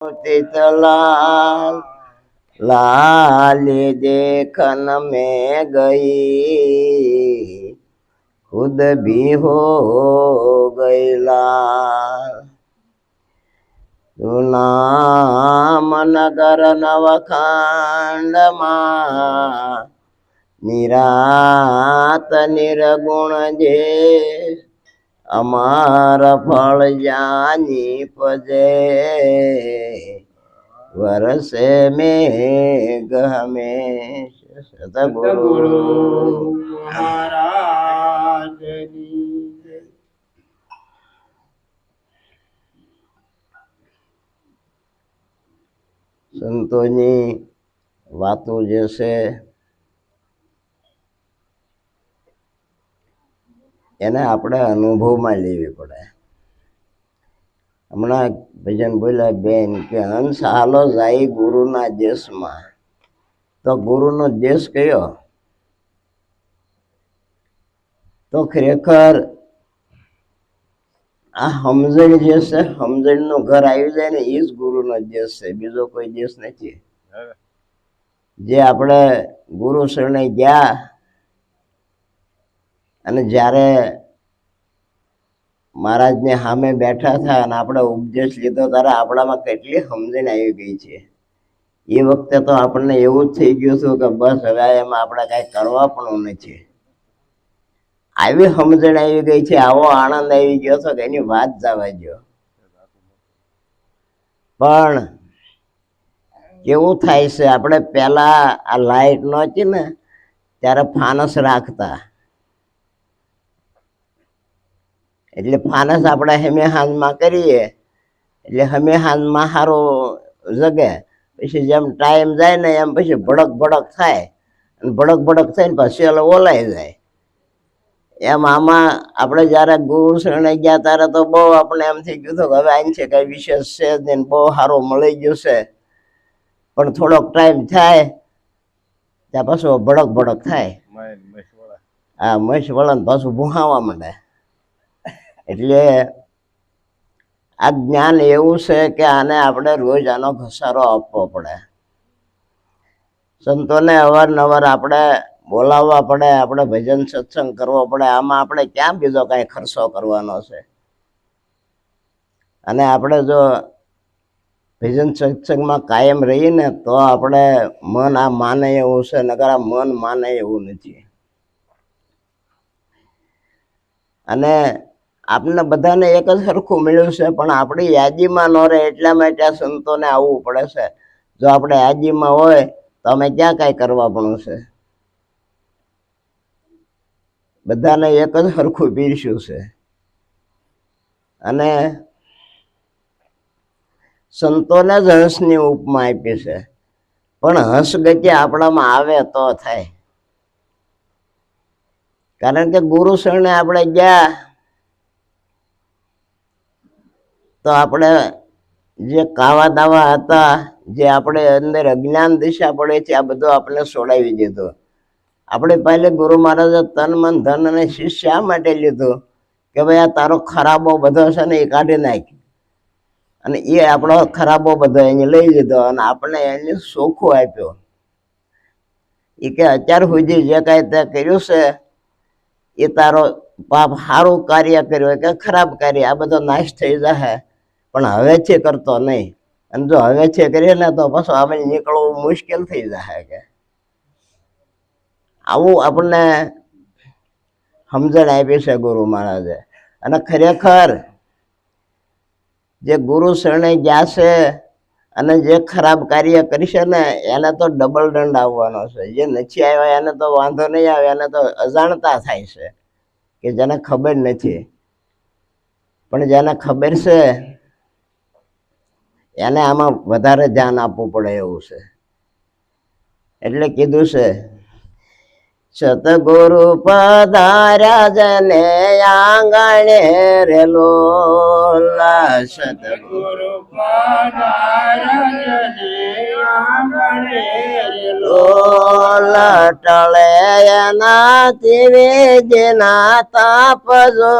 लाल लाली देखन में गई, खुद भी हो गई लाल। नाम नगर नवखंड निरात निर्गुण जे अमर फल जानी पजे, वर्षे मेघ हमेश। सतगुरु महाराज સંતોની વાતો જે છે એને આપણે અનુભવમાં લેવી પડે. હમણાં ભજન બોલ્યા બેન કે હંસ હાલો જાય ગુરુના દેશમાં. તો ગુરુનો દેશ કયો? તો ખરેખર આ સમજણ જે છે, સમજણનું ઘર આવી જાય ને એ જ ગુરુનો દેશ છે, બીજો કોઈ દેશ નથી. જે આપણે ગુરુ શરણે ગયા અને જ્યારે મહારાજને સામે બેઠા હતા અને આપણે ઉપદેશ લીધો ત્યારે આપણામાં કેટલી સમજણ આવી ગઈ છે. એ વખતે તો આપણને એવું જ થઈ ગયું હતું કે બસ હવે એમાં આપણે કાંઈ કરવા પણ નથી. આવી સમજણ આવી ગઈ છે, આવો આનંદ આવી ગયો હતો કે એની વાત જવા દો. પણ કેવું થાય છે, આપણે પેલા આ લાઈટ નહોતી ને ત્યારે ફાનસ રાખતા, એટલે ફાનસ આપણે હમે હાથમાં કરીએ એટલે હમે હાથમાં સારું જગે. પછી જેમ ટાઈમ જાય ને એમ પછી ભડક ભડક થાય અને ભડક ભડક થાય ને પછી ઓલાઈ જાય. એમ આમાં આપણે જયારે ગુરુ શરણે ગયા ત્યારે તો બહુ આપણે એમ થઈ ગયું હતું કે હવે આને છે કઈ વિશેષ છે જ નહીં, બહુ સારું મળી ગયું છે. પણ થોડોક ટાઈમ થાય ત્યાં પાછું ભડક ભડક થાય. હા, મશ વળન પાછું ભૂહાવા માંડે. એટલે આ જ્ઞાન એવું છે કે આને આપણે રોજ આનો ઘસારો આપવો પડે. સંતોને અવારનવાર આપણે બોલાવવા પડે, આપણે ભજન સત્સંગ કરવો પડે. આમાં આપણે ક્યાં બીજો કાંઈ ખર્ચો કરવાનો છે? અને આપણે જો ભજન સત્સંગમાં કાયમ રહીએ ને તો આપણે મન આ માને એવું છે, નકર આ મન માને એવું નથી. અને આપણને બધાને એક જ સરખું મળ્યું છે, પણ આપણી યાદીમાં ન રહે એટલા માટે આ સંતોને આવવું પડે છે. જો આપણે યાદીમાં હોય તો અમે ક્યાં કાંઈ કરવા પણ છે? બધાને એક જ સરખું પીરસ્યું છે. અને સંતોને જ હંસની ઉપમા આપી છે, પણ હંસ ગતિ આપણામાં આવે તો થાય. કારણ કે ગુરુ શરણે આપણે ગયા તો આપણે જે કાવા દાવા હતા, જે આપણે અંદર અજ્ઞાન દિશા પડે છે, આ બધું આપણે છોડાવી દીધું. આપણે પહેલે ગુરુ મહારાજે તન મન ધન અને શિષ્ય શા માટે લીધું કે ભાઈ આ તારો ખરાબો બધો છે ને એ કાઢી નાખ. અને એ આપણો ખરાબો બધો એને લઈ લીધો અને આપણે એને સોખો આપ્યો. એ કે અત્યાર સુધી જે કાંઈ તે કર્યું છે એ તારો પાપ સારું કાર્ય કર્યું કે ખરાબ કાર્ય આ બધો નાશ થઈ જશે, પણ હવે છે કરતો નહીં. અને જો હવે છે કરીએ ને તો પાછું આપણે નીકળવું મુશ્કેલ થઈ જશે. કે આવું આપણને સમજણ આપી છે ગુરુ મહારાજે. અને ખરેખર જે ગુરુ શરણે ગયા છે અને જે ખરાબ કાર્ય કરશે ને એને તો ડબલ દંડ આવવાનો છે. જે નથી આવ્યા એને તો વાંધો નહીં આવે, એને તો અજાણતા થાય છે કે જેને ખબર નથી. પણ જેને ખબર છે એને આમાં વધારે ધ્યાન આપવું પડે એવું છે. એટલે કીધું છે સતગુરુ પધાર્યા જને આંગણે રે લોલા. સતગુરુ પધાર્યા જને આંગણે રે લોલા ટળે એનાથી વિજના તાપ જો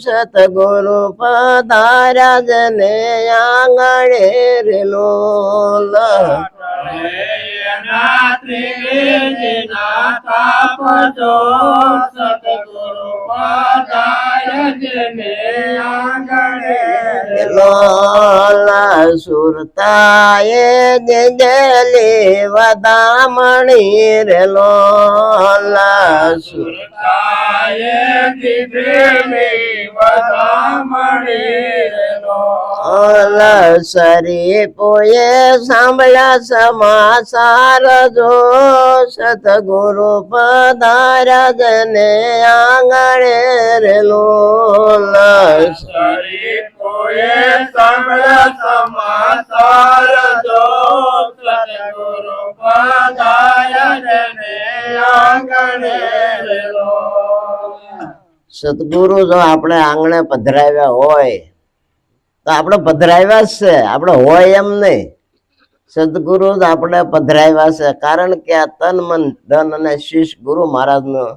સતગુરુ પધાર્યા જને આંગણે રેલો સુરતાએ જલી વધામણી રેલો સરી પોએ સાંભળ્યા સમાચાર જો સતગુરુ પધાર્યા જને આંગણે રેલો સદગુરુ જો આપણે આંગણે પધરાવ્યા હોય તો આપણે પધરાવ્યા જ છે, આપણે હોય એમ નહીં. સદગુરુ જ આપણે પધરાવ્યા છે, કારણ કે આ તન મન ધન અને શીશ ગુરુ મહારાજનું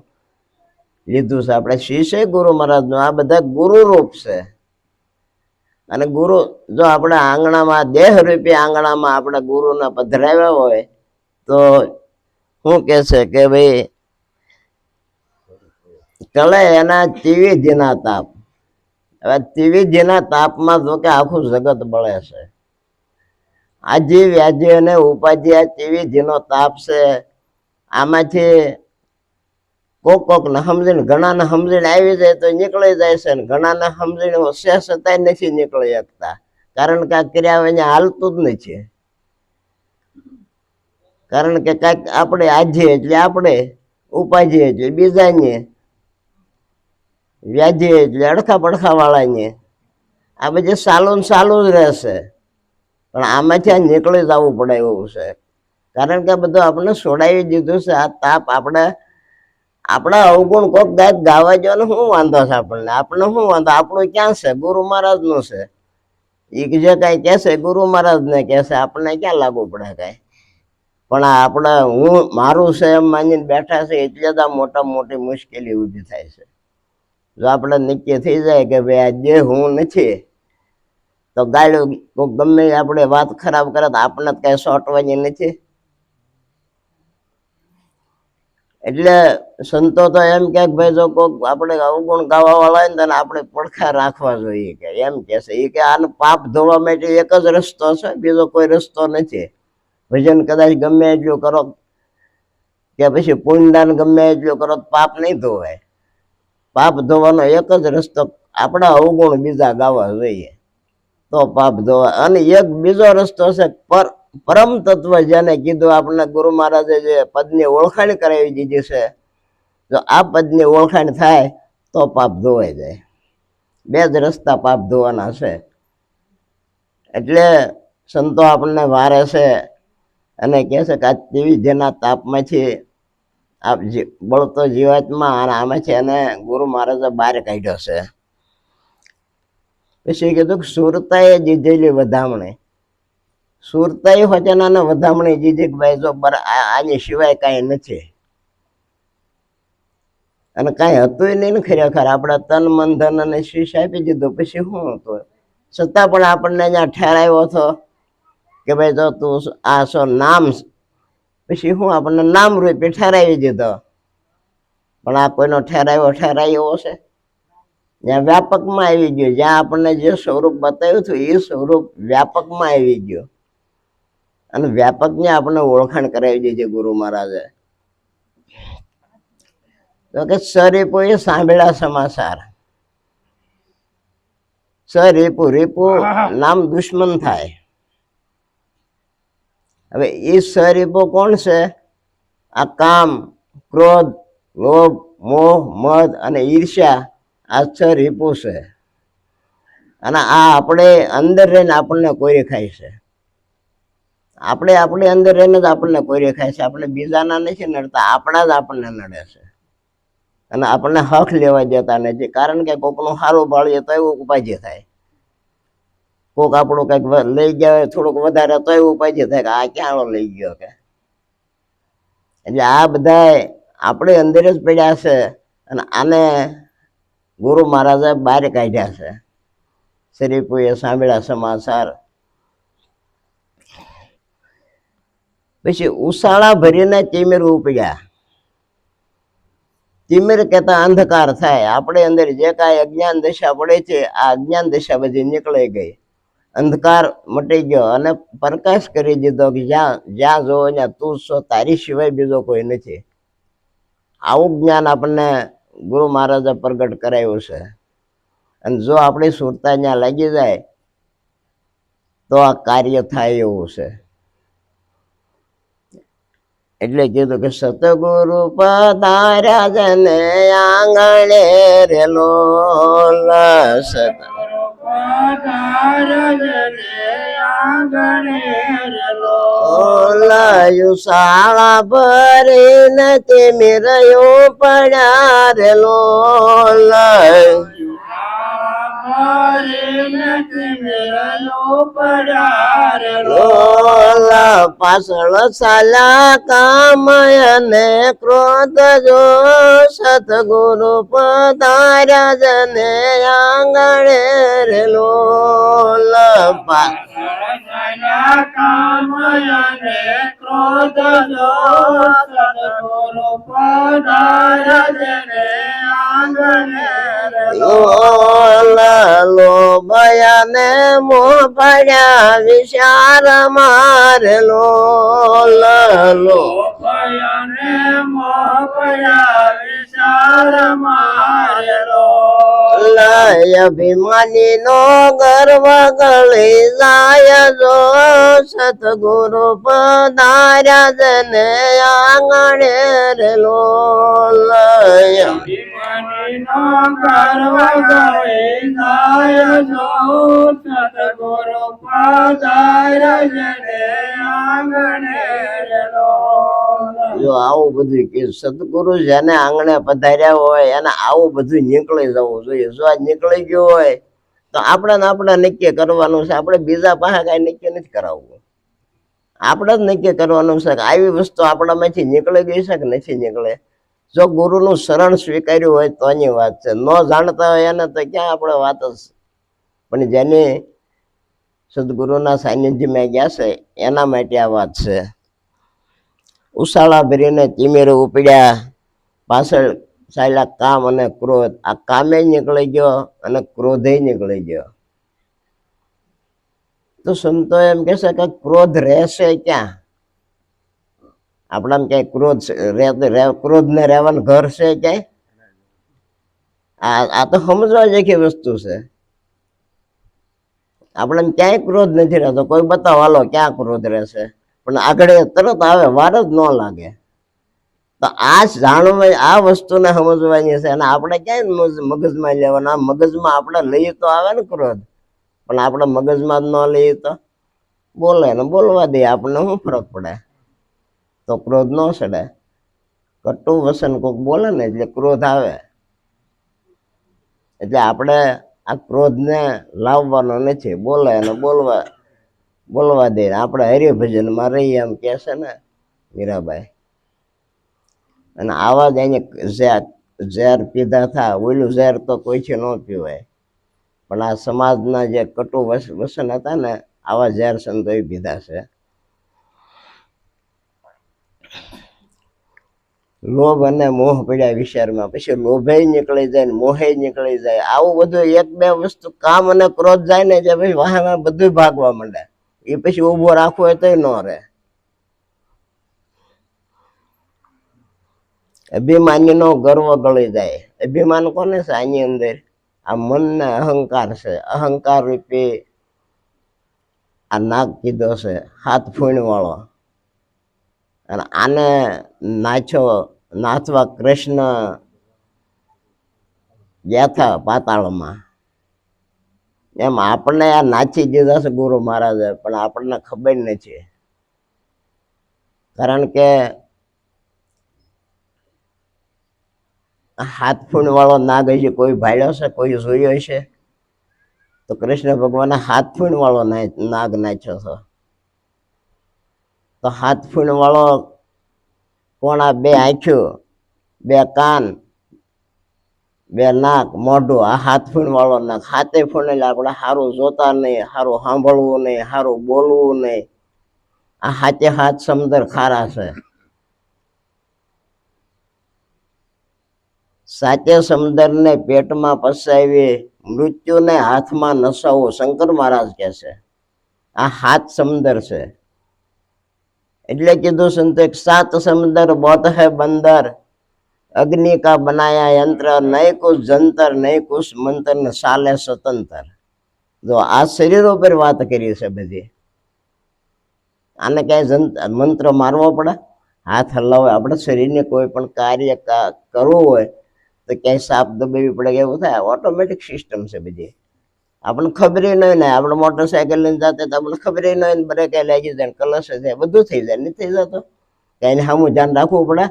લીધું છે. આપણે શીશ ગુરુ મહારાજનું, આ બધા ગુરુ રૂપ છે. અને ગુરુ જો આપણે આંગણામાં દેહ રૂપી આંગણામાં આપણે ગુરુને પધરાવ્યા હોય તો શું કે છે કે ભાઈ ટળે એના ત્રિવિધિના તાપ. હવે ત્રિવિધિના તાપમાં જો કે આખું જગત બળે છે. આજી વ્યાધિ અને ઉપાધિ આ ત્રિવિધિનો તાપ છે. આમાંથી કોક ને સમજીને ઘણાને સમજીને આવી જાય તો નીકળી જાય છે, ને ઘણાને સમજીને હશે છતાંય નથી નીકળી શકતા, કારણ કે આ ક્રિયા અહીંયા હાલતું જ નથી. કારણ કે કાંઈક આપણે આજી એટલે આપણે, ઉપાધિ એટલે બીજાને, વ્યાધિ એટલે અડખા પડખા વાળાને, આ બધી ચાલુ જ રહેશે. પણ આમાંથી આ નીકળી જવું પડે એવું છે, કારણ કે બધું આપણે છોડાવી દીધું છે. આ તાપ આપણા અવગુણ કોક ગાયક ગાવા જવાનો શું વાંધો છે આપણને? શું વાંધો? આપણું ક્યાં છે? ગુરુ મહારાજ નું છે. એ જે કઈ કહેશે ગુરુ મહારાજ ને કહેશે, આપણને ક્યાં લાગુ પડે કઈ? પણ આપણે હું મારું છે એમ માનીને બેઠા છે એટલે જ આ મોટી મુશ્કેલી ઊભી થાય છે. જો આપણે નક્કી થઈ જાય કે ભાઈ આ જે હું નથી, તો ગાળ્યું ગમે આપણે વાત ખરાબ કરે તો આપણને કઈ સોટવાની નથી. એટલે સંતો તો એમ કે ભાઈ જો કોઈક આપણે અવગુણ ગાવા વાળા હોય ને આપણે પડખા રાખવા જોઈએ, કે એમ કે છે એ કે આનું પાપ ધોવા માટે એક જ રસ્તો છે, બીજો કોઈ રસ્તો નથી. ભજન કદાચ ગમે એટલું કરો કે પછી પુણ્યદાન ગમે એટલું કરો પાપ નહીં ધોવાય. પાપ ધોવાનો એક જ રસ્તો, આપણા અવગુણ બીજા ગાવા જોઈએ તો પાપ ધોવા. અને એક બીજો રસ્તો છે પરમ તત્વ, જેને કીધું આપણને ગુરુ મહારાજે જે પદની ઓળખાણ કરાવી દીધી છે, જો આ પદની ઓળખાણ થાય તો પાપ ધોવાઈ જાય. બે જ રસ્તા પાપ ધોવાના છે. એટલે સંતો આપણને વારે છે અને કહે છે કે આ ત્રિવિધિના તાપમાંથી આ બળતો જીવાત્મા, અને આમાંથી એને ગુરુ મહારાજે બહાર કાઢ્યો છે. પછી કીધું કે સુરતાએ દીધેલી વધામણી. સુરતાઈ વચનાને વધામણી દીધી કે ભાઈ જો આની સિવાય કાંઈ નથી, અને કાંઈ હતું નહીં ને ખરેખર. આપણે તન મન ધન અને શીશ આપી દીધું, પછી શું હતું? છતાં પણ આપણને અહીંયા ઠેરાવ્યો હતો કે ભાઈ જો તું આ છો નામ, પછી શું આપણને નામ રૂપે ઠેરાવી દીધો. પણ આ કોઈનો ઠેરાવ્યો છે? જ્યાં વ્યાપકમાં આવી ગયો, જ્યાં આપણને જે સ્વરૂપ બતાવ્યું હતું એ સ્વરૂપ વ્યાપકમાં આવી ગયું, અને વ્યાપકને આપણને ઓળખાણ કરાવી દીધી ગુરુ મહારાજે. તો કે સરીપુએ સાંભળ્યા સમાચાર. રીપુ નામ દુશ્મન થાય. હવે એ સરીપુ કોણ છે? આ કામ, ક્રોધ, લોભ, મોહ, મદ અને ઈર્ષ્યા, આ છ રીપુ છે. અને આ આપણે અંદર રહીને આપણને કોરી ખાય છે. આપણે અંદર રહીને જ આપણને કોરી ખાય છે. આપણે બીજાના નથી નડતા, આપણા જ આપણને નડે છે. અને આપણને હક લેવા દેતા નથી, કારણ કે કોકનું સારું ભાળીએ તો એવું ઉપાધિ થાય. કોક આપણું કઈક લઈ ગયા હોય થોડુંક વધારે તો એવું ઉપાધિ થાય કે આ ક્યાં લઈ ગયો કે. એટલે આ બધા આપણે અંદર જ પડ્યા છે અને આને ગુરુ મહારાજે બહાર કાઢ્યા છે. શરીફુએ સાંભળ્યા સમાચાર. પછી ઉસાળા ભરીને તિમિર ઉપડ્યા. તિમિર કહેતા અંધકાર થાય. આપણે અંદર જે કાંઈ અજ્ઞાન દશા પડે છે આ અજ્ઞાન દશા બધી નીકળી ગઈ. અંધકાર મટી ગયો અને પ્રકાશ કરી દીધો કે જ્યાં જ્યાં જોવો ત્યાં તું છો, તારી સિવાય બીજો કોઈ નથી. આવું જ્ઞાન આપણને ગુરુ મહારાજે પ્રગટ કરાવ્યું છે. અને જો આપણી સુરતા ત્યાં લાગી જાય તો આ કાર્ય થાય એવું છે. એટલે કીધું કે સતગુરુ પધાર્યા જને આંગણે રે લોલ. સતગુરુ પધાર્યા જને આંગણે રે લોલ. શાળા ભરીને તિમિરયો પડ્યા રે લોલ. પાછળ સાલા કામય ને ક્રોધ જો સતગુરુ પધાર્યા જને આંગણે રે લોલ. કામય ને ક્રોધ જો સતગુરુ પધાર્યા જને આંગણે રે લોલ. લોભયા ને મોહ પડ્યા વિચાર મારે લોલ. લોભયા ને મોહ પડ્યા વિચાર મારે લોલ. અભિમાની નો ગર્વ ગળી જાય જો સતગુરુ પધાર્યા જને આંગણે રે લોલ. અભિમાની નો ગર્વ ગળી જાય જો સતગુરુ પધાર્યા જને આંગણે રે લોલ. જો આવું બધું કે સદગુરુ જેને આંગણે પધાર્યા હોય એને આવું બધું નીકળી જવું જોઈએ. જો આ નીકળી ગયું હોય તો આપણે નક્કી કરવાનું છે. આપણે બીજા પાસે કઈ નક્કી નથી કરાવવું. આપણે જ નક્કી કરવાનું છે કે આવી વસ્તુ આપણામાંથી નીકળી ગઈ છે કે નથી નીકળે. જો ગુરુનું શરણ સ્વીકાર્યું હોય તો એની વાત છે. ન જાણતા હોય એને તો ક્યાં આપણે વાત જ. પણ જેને સદગુરુના સાનિધ્યમાં ગયા છે એના માટે આ વાત છે. ઉસાળા ભરીને તિમિર ઉપડ્યા. પાછળ ચાલ્યા કામ અને ક્રોધ. આ કામે નીકળી ગયો અને ક્રોધે નીકળી ગયો. તો સંતો એમ કે છે કે ક્રોધ રહેશે ક્યાં? આપણા ક્યાંય ક્રોધ ને રહેવાનું ઘર છે ક્યાંય? આ તો સમજવા જેવી વસ્તુ છે. આપણે ક્યાંય ક્રોધ નથી રહેતો. કોઈ બતાવો હાલો ક્યાં ક્રોધ રહેશે, પણ આગળ તરત આવે, વાર જ ન લાગે. તો આ જાણવા, આ વસ્તુને સમજવાની છે. અને આપણે ક્યાંય મગજમાં લેવાના. મગજમાં આપણે લઈએ તો આવે ને ક્રોધ, પણ આપણે મગજમાં જ ન લઈએ તો બોલે ને બોલવા દે, આપણને શું ફરક પડે? તો ક્રોધ ન ચડે. કટુ વસન કોઈક બોલે ને એટલે ક્રોધ આવે. એટલે આપણે આ ક્રોધને લાવવાનો નથી. બોલે અને બોલવા દે. આપણે હરિભજનમાં રહીએ એમ કે છે ને મીરાબાઈ. અને આવા જ એને ઝેર પીધા થા. ઓલું ઝેર તો કોઈથી ન પીવાય, પણ આ સમાજના જે કટુ વસન હતા ને આવા ઝેર સંતોએ પીધા છે. લોભ અને મોહ પડ્યા વિચારમાં. પછી લોભે નીકળી જાય ને મોહે નીકળી જાય. આવું બધું એક બે વસ્તુ કામ અને ક્રોધ જાય ને જે પછી વાહ બધું ભાગવા માંડે. એ પછી ઉભો રાખવો હોય તોય ન રહે. અભિમાની નો ગર્વ ગળી જાય. અભિમાન કોને છે આની અંદર? આ મન ને અહંકાર છે. અહંકાર રૂપી આ નાગ કીધો છે, હાથ ફૂણ વાળો. અને આને નાથવા કૃષ્ણ ગયા થા પાતાળમાં. એમ આપણને આ નાચી દીધા છે ગુરુ મહારાજે, પણ આપણને ખબર નથી. કારણ કે હાથ ફૂણ વાળો નાગ હશે કોઈ ભાડ્યો છે, કોઈ જોયો હશે? તો કૃષ્ણ ભગવાને હાથ ફૂણ વાળો નાગ નાચ્યો હતો. તો હાથ ફૂણ વાળો કોણ આ બે આંખ્યું, બે કાન, બે નાક, મોઢું, આ હાથ ફૂણ વાળો નાક. હાથે ફૂણ એટલે આપણે સારું જોતા નહીં, સારું સાંભળવું નહીં, સારું બોલવું નહીં. આ હાથે હાથ સમદર ખારા છે. સાચે સમદરને પેટમાં પસાવી મૃત્યુને હાથમાં નસાવવું, શંકર મહારાજ કહે છે. આ હાથ સમદર છે. એટલે કીધું સંતો, એક સાત સમદર બોધ હૈ બંદર, અગ્નિ કા બનાયા યંત્ર, નહીં કુછ જંતર નહીં કુછ મંત્ર, ને સાલે સ્વતંત્ર. જો આ શરીર ઉપર વાત કરી છે બધી. આને ક્યાંય મંત્ર મારવો પડે? હાથ હલાવે? આપણે શરીરને કોઈ પણ કાર્ય કરવું હોય તો ક્યાંય સાપ દબાવી પડે એવું થાય? ઓટોમેટિક સિસ્ટમ છે બધી. આપણને ખબર નહીં ને, આપણે મોટરસાયકલ લઈને જતા તો આપણને ખબર નહીં ને, બ્રેક લાગી જાય, કલશ જાય, બધું થઈ જાય. નહીં થઈ જતો? ક્યાંય સામું ધ્યાન રાખવું પડે?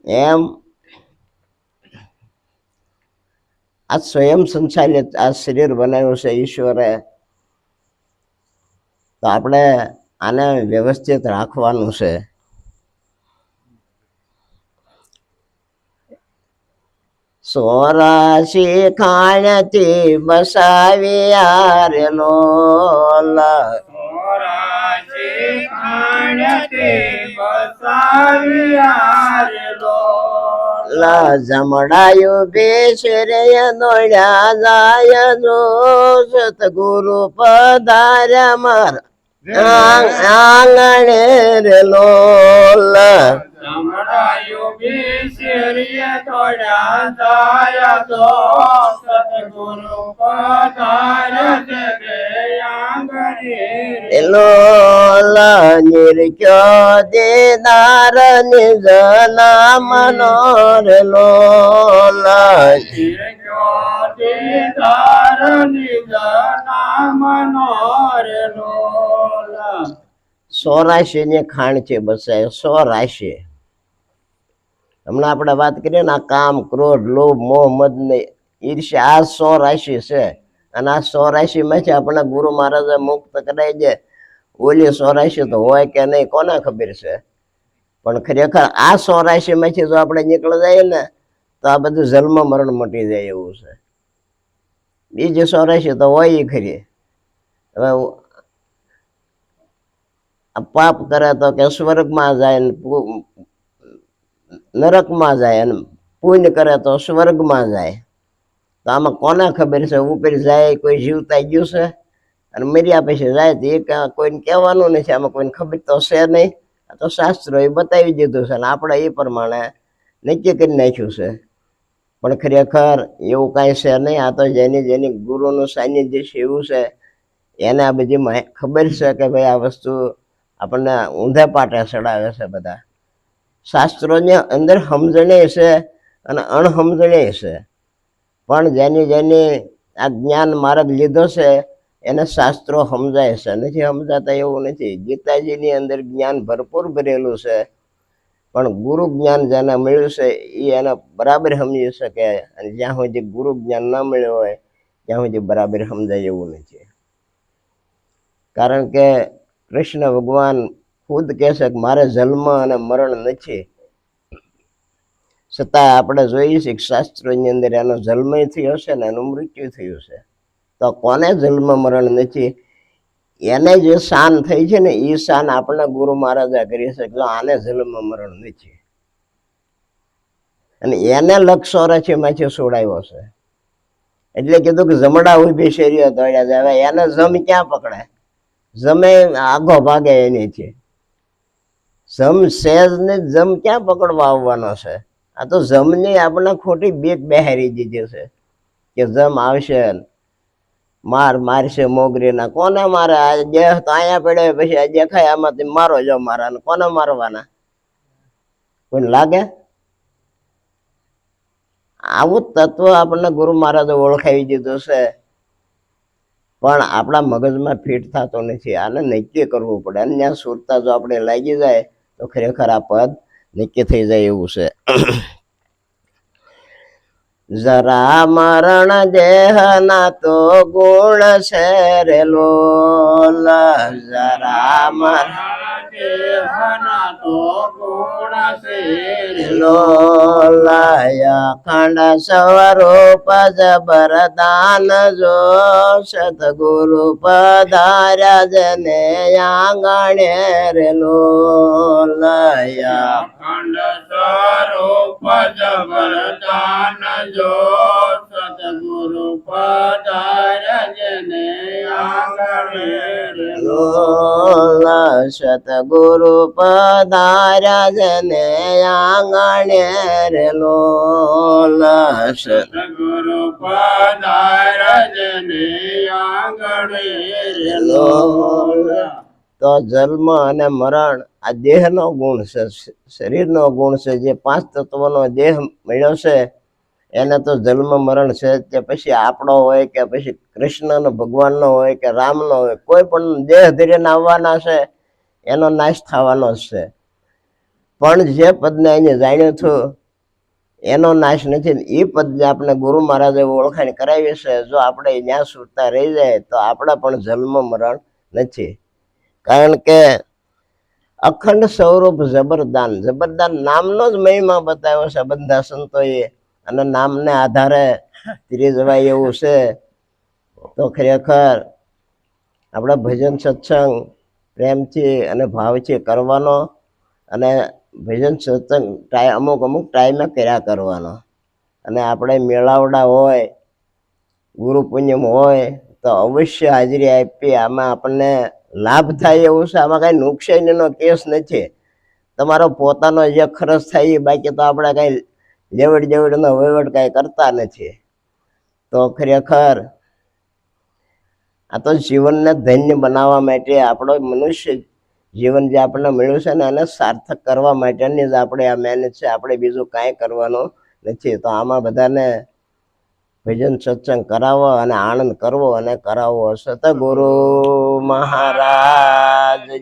એમ આ સ્વયં સંચાલિત આ શરીર બનાવ્યું છે ઈશ્વરે, તો આપણે આને વ્યવસ્થિત રાખવાનું છે. સોરાશી ખાણથી બસાવ્યા રે લોલ, સોરાશી ખાણથી બસાવ્યા રે લોલ, જમડાયું બેસરે દોડ્યા જાય જો, સતગુરુ પધાર્યા માર આંગણે રે લોલ. જમડાયું બેસરે દોડ્યા જાય જો, સતગુરુ પધાર્યા તે આંગણે રે લોલ. નિર્ક્યો દેદાર નિજ નામનો રે લોલ, સોરાશી ની ખાણ છે બસે. સોરાશી હમણાં આપણે વાત કરીએ ને, આ કામ, ક્રોધ, લોભ, મોહ, મદ ને ઈર્ષ્યા, આ 100 રાશિ છે. અને આ 100 રાશિ માંથી આપણે ગુરુ મહારાજે મુક્ત કરાવી દે. ઓલી 100 રાશિ તો હોય કે નહીં કોને ખબર છે? પણ ખરેખર આ 100 રાશિ માંથી જો આપણે નીકળી જાય ને, તો આ બધું જન્મ મરણ મટી જાય એવું છે. બીજી 100 રાશિ તો હોય ખરી. હવે પાપ કરે તો કે સ્વર્ગમાં જાય, નરકમાં જાય, અને પુણ્ય કરે તો સ્વર્ગમાં જાય. તો આમાં કોને ખબર છે? ઉપર જાય કોઈ જીવતા ગયું છે, અને મર્યા પછી જાય તો એ કોઈને કહેવાનું નથી. આમાં કોઈને ખબર તો છે નહીં. આ તો શાસ્ત્રો એ બતાવી દીધું છે, અને આપણે એ પ્રમાણે નક્કી કરી નાખ્યું છે. પણ ખરેખર એવું કાંઈ છે નહીં. આ તો જેની ગુરુનું સાનિધ્ય છે એવું છે, એને આ બધી ખબર છે કે ભાઈ આ વસ્તુ આપણને ઊંધા પાટે ચડાવે છે. બધા શાસ્ત્રોની અંદર સમજણે છે અને અણસમજણે છે. પણ જેની આ જ્ઞાન માર્ગ લીધો છે એને શાસ્ત્રો સમજાય છે, નથી સમજાતા એવું નથી. ગીતાજીની અંદર જ્ઞાન ભરપૂર ભરેલું છે, પણ ગુરુ જ્ઞાન જેને મળ્યું છે એ એને બરાબર સમજી શકે. અને જ્યાં સુધી ગુરુ જ્ઞાન ન મળ્યું હોય ત્યાં સુધી બરાબર સમજાય એવું નથી. કારણ કે કૃષ્ણ ભગવાન ખુદ કહે છે કે મારે જન્મ અને મરણ નથી. છતાં આપણે જોઈએ છીએ કે શાસ્ત્રોની અંદર એનો જન્મ થયો છે ને એનું મૃત્યુ થયું છે. તો કોને જન્મ મરણ નથી? એને જે શાન થઈ છે ને એ શાન આપણને ગુરુ મહારાજા કરી છે. આને જન્મ મરણ નથી, અને એને લક્ષો રચીમાંથી છોડાવ્યો છે. એટલે કીધું કે જમડા ઉભી શેરીઓ દોડ્યા જાય. એને જમ ક્યાં પકડે? જમે આગો ભાગે એની છે. જમ સહેજ ને જમ ક્યાં પકડવા આવવાનો છે? આ તો જમની આપણે ખોટી બીક બેહારી દીધી છે કે જમ આવશે, મારશે મોગરીના. કોને મારે? આ દેહ તો અહીંયા પડે પછી આ દેખાય આમાંથી મારો જો મારા. કોને મારવાના? કોઈ લાગે? આવું તત્વ આપણને ગુરુ મહારાજે ઓળખાવી દીધું છે, પણ આપણા મગજમાં ફિટ થતો નથી. આને નક્કી કરવું પડે. અન્ય સુરતા જો આપણે લાગી જાય તો ખરેખર આ પદ નક્કી થઈ જાય એવું છે. જરા મરણ દેહના તો ગુણ છે રે લોલ, જરા મરણ દેહના તો ગુણ છે રે લોલાયા ખંડ સ્વરૂપ જબરદાન જો સતગુરુ પધાર્યા જને આંગણે રે લોલાયા અખંડ સ્વરૂપ જબરદાન જો સતગુરુ પધાર્યા જેને આંગણે રે લોલા સતગુરુ પધાર્યા જને આંગણે રે લોલા સતગુરુ પધાર્યા જેને આંગણે રે લોલા તો જન્મ અને મરણ આ દેહનો ગુણ છે, શરીરનો ગુણ છે. જે 5 તત્વનો દેહ મળ્યો છે એને તો જન્મ મરણ છે. તે પછી આપણો હોય કે પછી કૃષ્ણનો ભગવાનનો હોય કે રામનો હોય, કોઈ પણ દેહ ધરીને આવવાના છે એનો નાશ થવાનો જ છે. પણ જે પદને એને જાણ્યું હતું એનો નાશ નથી. એ પદને આપણે ગુરુ મહારાજે ઓળખાણ કરાવી છે. જો આપણે ત્યાં સુરતા રહી જાય તો આપણે પણ જન્મ મરણ નથી. કારણ કે અખંડ સ્વરૂપ જબરદાન, જબરદાન નામનો જ મહિમા બતાવ્યો છે બધા સંતોએ, અને નામને આધારે ત્રીજ જવાય એવું છે. તો ખરેખર આપણે ભજન સત્સંગ પ્રેમથી અને ભાવથી કરવાનો, અને ભજન સત્સંગ અમુક ટાઈમે કર્યા કરવાનો. અને આપણે મેળાવડા હોય, ગુરુ પૂનમ હોય તો અવશ્ય હાજરી આપી. આમાં આપણને લાભ થાય એવું છે. આમાં કાંઈ નુકસાનીનો કેસ નથી. તમારો પોતાનો જે ખર્ચ થાય એ, બાકી તો આપણે કાંઈ લેવડ દેવડનો વહીવટ કાંઈ કરતા નથી. તો ખરેખર આ તો જીવનને ધન્ય બનાવવા માટે, આપણો મનુષ્ય જીવન જે આપણને મળ્યું છે ને એને સાર્થક કરવા માટેની જ આપણે આ મહેનત છે. આપણે બીજું કાંઈ કરવાનું નથી. તો આમાં બધાને ભજન સત્સંગ કરાવો અને આનંદ કરવો અને કરાવવો. સતગુરુ મહારાજની